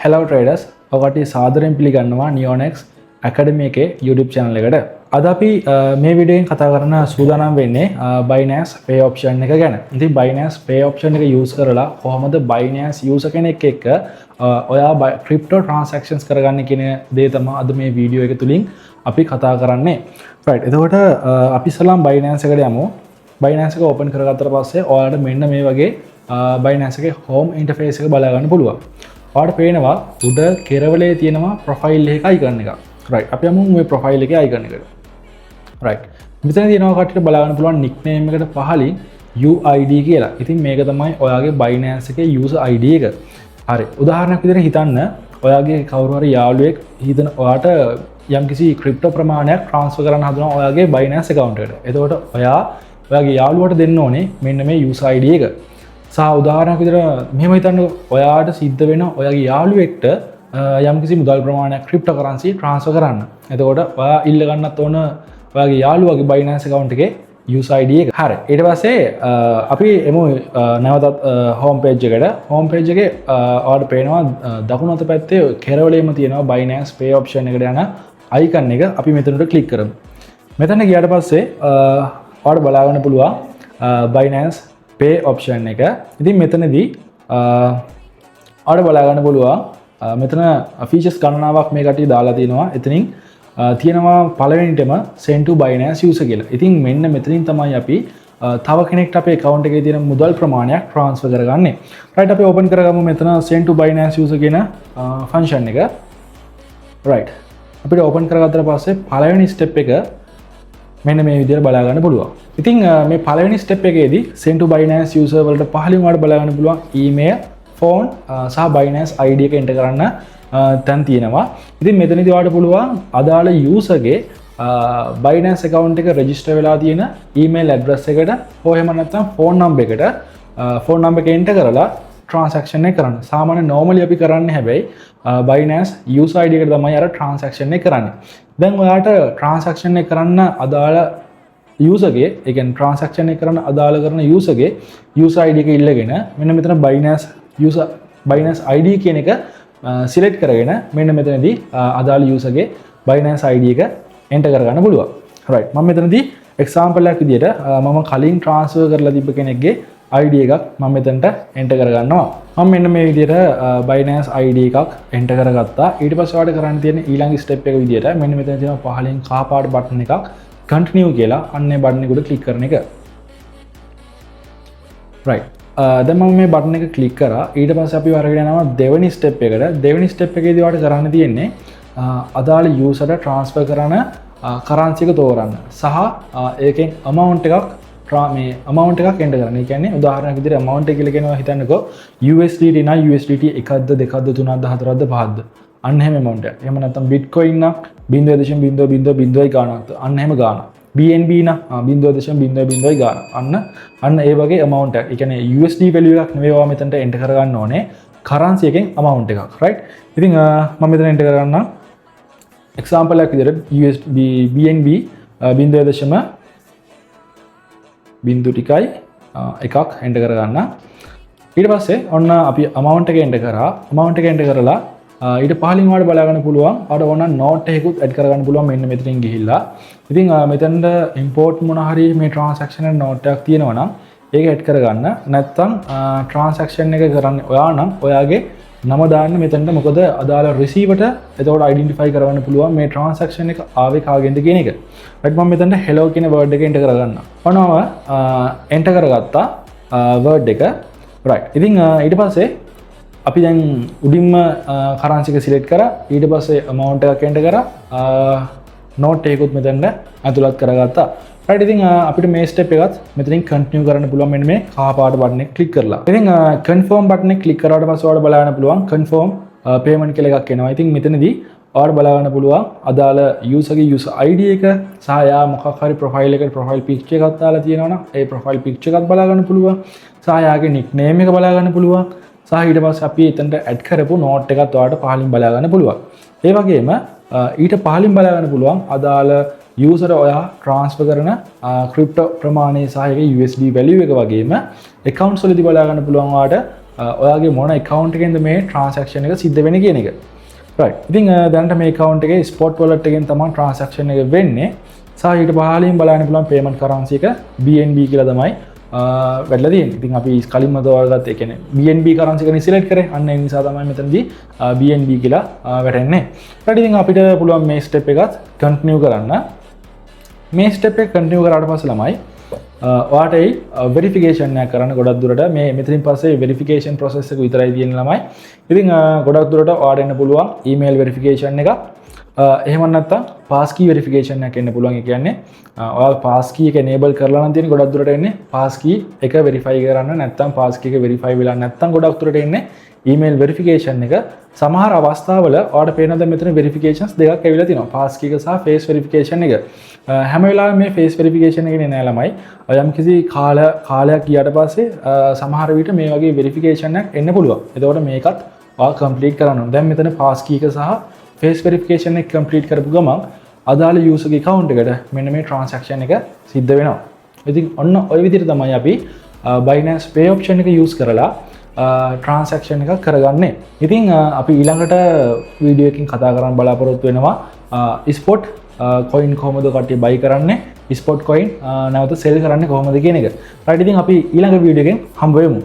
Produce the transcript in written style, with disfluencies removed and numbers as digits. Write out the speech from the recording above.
Hello traders, ඔකට සාදරයෙන් පිළිගන්නවා Neonex Academy එකේ YouTube channel එකට. අද අපි මේ වීඩියෝෙන් කතා කරන්න සූදානම් වෙන්නේ Binance Pay option එක ගැන. ඉතින් Binance Pay option එක use කරලා කොහොමද Binance user කෙනෙක් එක්ක ඔයා crypto transactions කරගන්නේ කියන දේ තමයි අද මේ වීඩියෝ එක තුලින් අපි කතා කරන්නේ. right. එතකොට අපි ඉස්සෙල්ලාම Binance එකට යමු. Binance එක open කරගත්තට පස්සේ ඔයාලට මෙන්න මේ වගේ Binance එකේ home interface එක බලා ගන්න පුළුවන්. ඔයාලට පේනවා උඩ කෙරවලේ තියෙනවා profile එකක icon එක. right. අපි යමු මේ profile එකේ icon එකට. right. මෙතන තියෙනවා කට්ටියට බලා ගන්න පුළුවන් nickname එකට පහලින් UID කියලා. ඉතින් මේක තමයි ඔයාගේ Binance එකේ user ID එක. හරි. උදාහරණයක් විදිහට හිතන්න ඔයාගේ කවුරු හරි යාළුවෙක් හිතන ඔයාට යම්කිසි ක්‍රිප්ටෝ ප්‍රමාණයක් ට්‍රාන්ස්ෆර් කරන්න හදනවා ඔයාගේ Binance account එකට. එතකොට ඔයාගේ යාළුවට දෙන්න ඕනේ මෙන්න මේ user ID එක. සහ උදාහරණයක් විදිහට මෙහෙම හිතන්නකෝ ඔයාට සිද්ධ වෙන ඔයාගේ යාළුවෙක්ට යම්කිසි මුදල් ප්‍රමාණයක් ක්‍රිප්ටෝ කරන්සි ට්‍රාන්ස්ෆර් කරන්න. එතකොට ඔයා ඉල්ල ගන්නත් ඕන ඔයාගේ යාළුවාගේ Binance account එකේ user ID එක. හරි. ඊට පස්සේ අපි එමු නැවතත් home page එකට. home page එකේ ඔයාලට පේනවා දකුණු අත පැත්තේ කෙරවලේම තියෙනවා Binance Pay option එකට යන icon එක. අපි මෙතනට click කරමු. මෙතන ගියාට පස්සේ ඔයාලට බලා ගන්න පුළුවන් Binance Pay option එක. ඉතින් මෙතනදී ඔයාලට බලා ගන්න පුළුවන් මෙතන features ගණනාවක් මේ කටිය දාලා තිනවා. එතනින් තියෙනවා පළවෙනිටම send to Binance user කියලා. ඉතින් මෙන්න මෙතනින් තමයි අපි තව කෙනෙක්ට අපේ account එකේ තියෙන මුදල් ප්‍රමාණයක් transfer කරගන්නේ. right. අපි open කරගමු මෙතන send to Binance user කියන function එක. right. අපිට open කරගත්තට පස්සේ පළවෙනි step එක මෙන්න මේ විදිහට බලා ගන්න පුළුවන්. ඉතින් මේ පළවෙනි step එකේදී send to Binance user වලට පහලින් වඩ බලා ගන්න පුළුවන් email, phone සහ Binance ID එක enter කරන්න තැන් තියෙනවා. ඉතින් මෙතනදී ඔයාලට පුළුවන් අදාළ user ගේ Binance account එක register වෙලා තියෙන email address එකට හෝ එහෙම නැත්නම් phone number එකට phone number එක enter කරලා transaction එක කරන්න. සාමාන්‍ය normally අපි කරන්නේ හැබැයි Binance user ID එකට තමයි අර transaction එක කරන්නේ. දැන් ඔයාට transaction එක කරන්න අදාළ user ගේ, ඒ කියන්නේ transaction එක කරන්න අදාළ කරන user ගේ user ID එක ඉල්ලගෙන මෙන්න මෙතන Binance ID කියන එක select කරගෙන මෙන්න මෙතනදී අදාළ user ගේ Binance ID එක enter කරගන්න පුළුවන්. right. මම මෙතනදී example එකක් විදියට මම කලින් transfer කරලා තිබ්බ කෙනෙක්ගේ ID එකක් මම මෙතනට enter කරගන්නවා. මම මෙන්න මේ විදියට Binance ID එකක් enter කරගත්තා. ඊට පස්සේ ඔයාලට කරන්න තියෙන ඊළඟ step එක විදියට මෙන්න මෙතන තියෙන පහලින් කහ පාට button එකක් continue කියලා අන්නේ button එකට click කරන එක. right. දැන් මම මේ button එක click කරා. ඊට පස්සේ අපි වරගෙන යනවා දෙවෙනි step එකට. දෙවෙනි step එකේදී ඔයාලට කරන්න තියෙන්නේ අදාළ userට transfer කරන currency එක තෝරන්න. සහ ඒකෙන් amount එකක් enter කරන්න. ඒ කියන්නේ උදාහරණයක් විදිහට amount එක කියලා කියනවා හිතන්නකෝ USDT නම් USDT 1ද 2ද 3ද 4ද 5ද අන්න එහෙම amount එකක්. එහෙම නැත්නම් Bitcoin නම් 0.000 ගානක් අන්න එහෙම ගානක්. BNB නම් 0.00 ගානක් අන්න ඒ වගේ amount එකක්. ඒ කියන්නේ USD value එකක් නෙවෙයි ඔයා මෙතනට enter කරගන්න ඕනේ currency එකෙන් amount එකක්. right. ඉතින් මම මෙතන enter කරගන්නම් example එකක් විදිහට USD BNB 0.0 එකක් enter කරගන්න. ඊට පස්සේ ඔන්න අපි amount එක enter කරා. amount එක enter කරලා ඊට පහලින් ඔයාලට බලා ගන්න පුළුවන් ඔයාලට ඕන note එකකුත් add කරගන්න පුළුවන් මෙන්න මෙතනින් ගිහිල්ලා. ඉතින් මෙතනට import මොන හරි මේ transaction එක note එකක් තියෙනවා නම් ඒක add කරගන්න. නැත්නම් transaction එක කරන්නේ ඔයා නම් ඔයාගේ නම දාන්න මෙතනට. මොකද අදාළ receiver ට එතකොට identify කරගන්න පුළුවන් මේ transaction එක ආවේ කාගෙන්ද කියන එක. right. මම මෙතනට hello කියන word එක enter කරගන්න. ඔන්නම enter කරගත්තා word එක. right. ඉතින් ඊට පස්සේ අපි දැන් උඩින්ම currency එක select කරා. ඊට පස්සේ amount එකක් enter කරා. note එකකුත් මෙතනට අතුලත් කරගත්තා. right. ඉතින් අපිට මේ step එකත් මෙතනින් continue කරන්න පුළුවන් මෙන්න මේ කහ පාට button එක click කරලා. ඉතින් confirm button එක click කරාට පස්සේ ඔයාලට බලා ගන්න පුළුවන් confirm payment කියලා එකක් එනවා. ඉතින් මෙතනදී ඔයාලට බලා ගන්න පුළුවන් අදාළ user ගේ user ID එක සහ යා මොකක් හරි profile එකට profile picture එකක් දාලා තියෙනවා නම් ඒ profile picture එකත් බලා ගන්න පුළුවන්. සහ යාගේ nickname එක බලා ගන්න පුළුවන්. සහ ඊට පස්සේ අපි එතනට add කරපු note එකත් ඔයාලට පහලින් බලා ගන්න පුළුවන්. ඒ වගේම ඊට පහලින් බලා ගන්න පුළුවන් අදාළ user ඔයා transfer කරන crypto ප්‍රමාණය සහ ඒකේ USD value එක වගේම accounts වලදී බලා ගන්න පුළුවන් ඔයාලට ඔයාගේ මොන account එකෙන්ද මේ transaction එක සිද්ධ වෙන්නේ කියන එක. right. ඉතින් දැනට මේ account එකේ spot wallet එකෙන් තමයි transaction එක වෙන්නේ. සහ ඊට පහළින් බලන්න පුළුවන් payment currency එක BNB කියලා තමයි වැඩිලා තියෙන්නේ. ඉතින් අපි කලින්ම දවල්ගත්ත ඒ කියන්නේ BNB currency එක select කරේ. අන්න ඒ නිසා තමයි මෙතනදී BNB කියලා වැටෙන්නේ. right. ඉතින් අපිට පුළුවන් මේ step එකත් continue කරන්න. මේ step එක continue කරාට පස්සේ ළමයි ඔයාට වෙරිෆිකේෂන් එකක් කරන්න ගොඩක් දුරට මේ මෙතනින් පස්සේ වෙරිෆිකේෂන් process එක විතරයි තියෙන්නේ ළමයි. ඉතින් ගොඩක් දුරට ඔයාට එන්න පුළුවන් email verification එකක්. එහෙම නැත්නම් pass key verification එකක් එන්න පුළුවන්. ඒ කියන්නේ ඔයා pass key එක enable කරලා නම් තියෙන්නේ ගොඩක් දුරට එන්නේ pass key එක verify කරන්න නැත්නම් pass key එක verify වෙලා නැත්නම් ගොඩක් දුරට එන්නේ email verification එක. සමහර අවස්ථාවල ඔයාලට පේනවා මෙතන verifications දෙකක් ඇවිල්ලා තියෙනවා. pass key එක සහ face verification එක. හැම වෙලාවෙම මේ face verification එකේ නෑ ළමයි. යම් කිසි කාලයක් ගියාට පස්සේ සමහර විට මේ වගේ verification එකක් එන්න පුළුවන්. එතකොට මේකත් ඔයා complete කරන්න ඕනේ. දැන් මෙතන pass key එක සහ face verification එක complete කරපු ගමන් අදාළ user ගේ account එකට මෙන්න මේ transaction එක සිද්ධ වෙනවා. ඉතින් ඔන්න ওই විදිහට තමයි අපි Binance Pay option එක use කරලා transaction එකක් කරගන්නේ. ඉතින් අපි ඊළඟට වීඩියෝ එකකින් කතා කරන්න බලාපොරොත්තු වෙනවා spot coin කොහොමද කට්ටිය buy කරන්නේ, spot coin නැවත sell කරන්නේ කොහොමද කියන එක. right. ඉතින් අපි ඊළඟ වීඩියෝ එකෙන් හම්බ වෙමු.